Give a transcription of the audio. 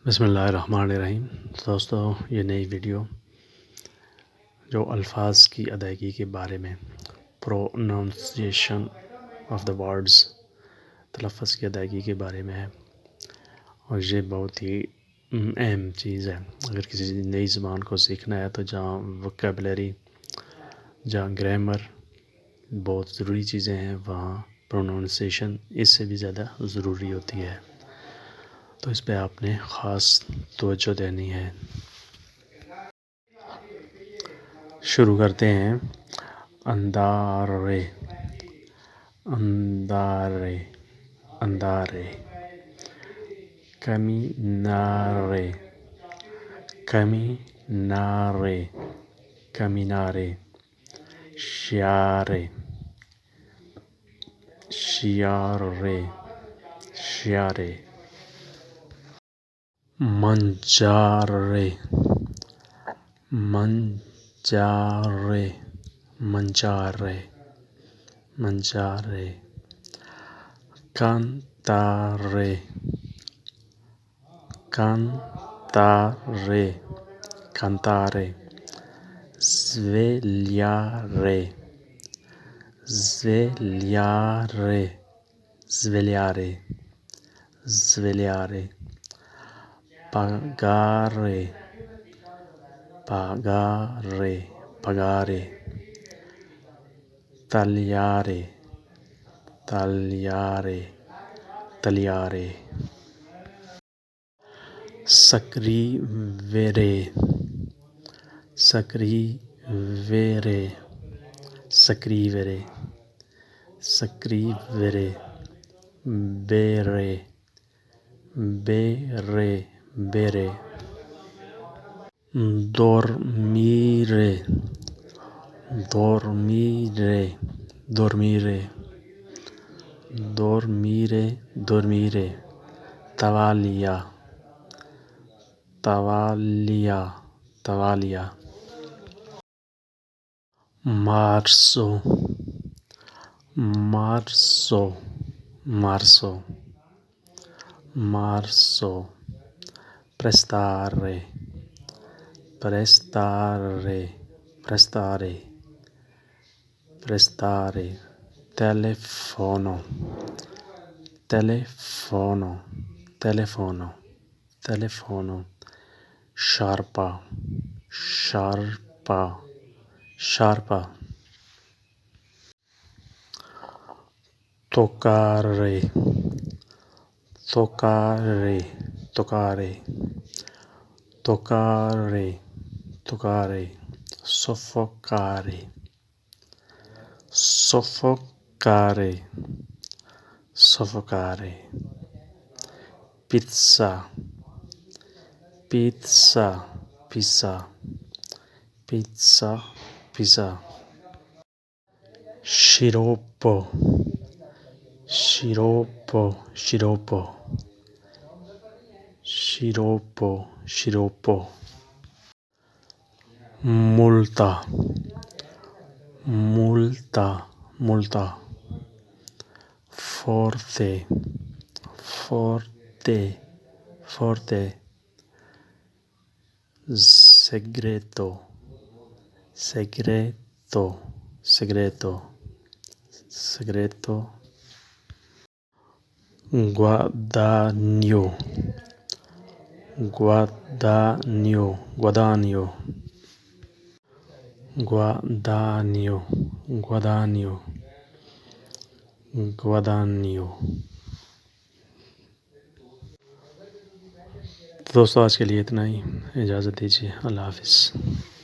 बिस्मिल्लाहिर्रहमानिर्रहीम। दोस्तों, ये नई वीडियो जो अल्फाज की अदायगी के बारे में, प्रोनाउंसिएशन ऑफ द वर्ड्स, तलफ़्फ़ुज़ की अदायगी के बारे में है। और ये बहुत ही अहम चीज़ है। अगर किसी नई ज़बान को सीखना है तो जहाँ वोकैबुलरी, जहाँ ग्रामर बहुत ज़रूरी चीज़ें हैं, वहाँ प्रोनाउंसिएशन इससे भी ज़्यादा ज़रूरी होती है। तो इस पे आपने ख़ास तवज्जो देनी है। शुरू करते हैं। अंदारे, अंदारे, अंदारे। कमीनारे, कमीनारे, कमीनारे। शियारे, शियारे, शियारे। मंजारे, मंजारे, मंजारे, मंजारे। कांतारे, कांतारे, कांतारे। ज़्वेलियारे, ज़्वेलियारे, ज़्वेलियारे, ज़्वेलियारे। पगारे, पगारे, पगारे। तलियारे, तलियारे, तलियारे। सक्रीवेरे, सक्रीवेरे, सक्रीवेरे, सक्रीवेरे। बेरे, बेरे, बेरे। dormire, dormire, dormire, dormire, dormire. Tavalia, tavalia, tavalia. Marzo, marzo, marzo, marzo. Prestare, prestare, prestare, prestare. Telefono, telefono, telefono, telefono. Sciarpa, sciarpa, sciarpa. Toccare, toccare, toccare, toccare, toccare. Soffocare, soffocare, soffocare. Pizza, pizza, pizza, pizza, pizza. Sciroppo, sciroppo, sciroppo, sciroppo, sciroppo. Multa, multa, multa. Forte, forte, forte. Segreto, segreto, segreto, segreto. Guadagno, guadagno, guadagno, guadagno, guadagno, guadagno. तो दोस्तों, आज के लिए इतना ही। इजाज़त दीजिए। अल्लाह हाफ़िज़।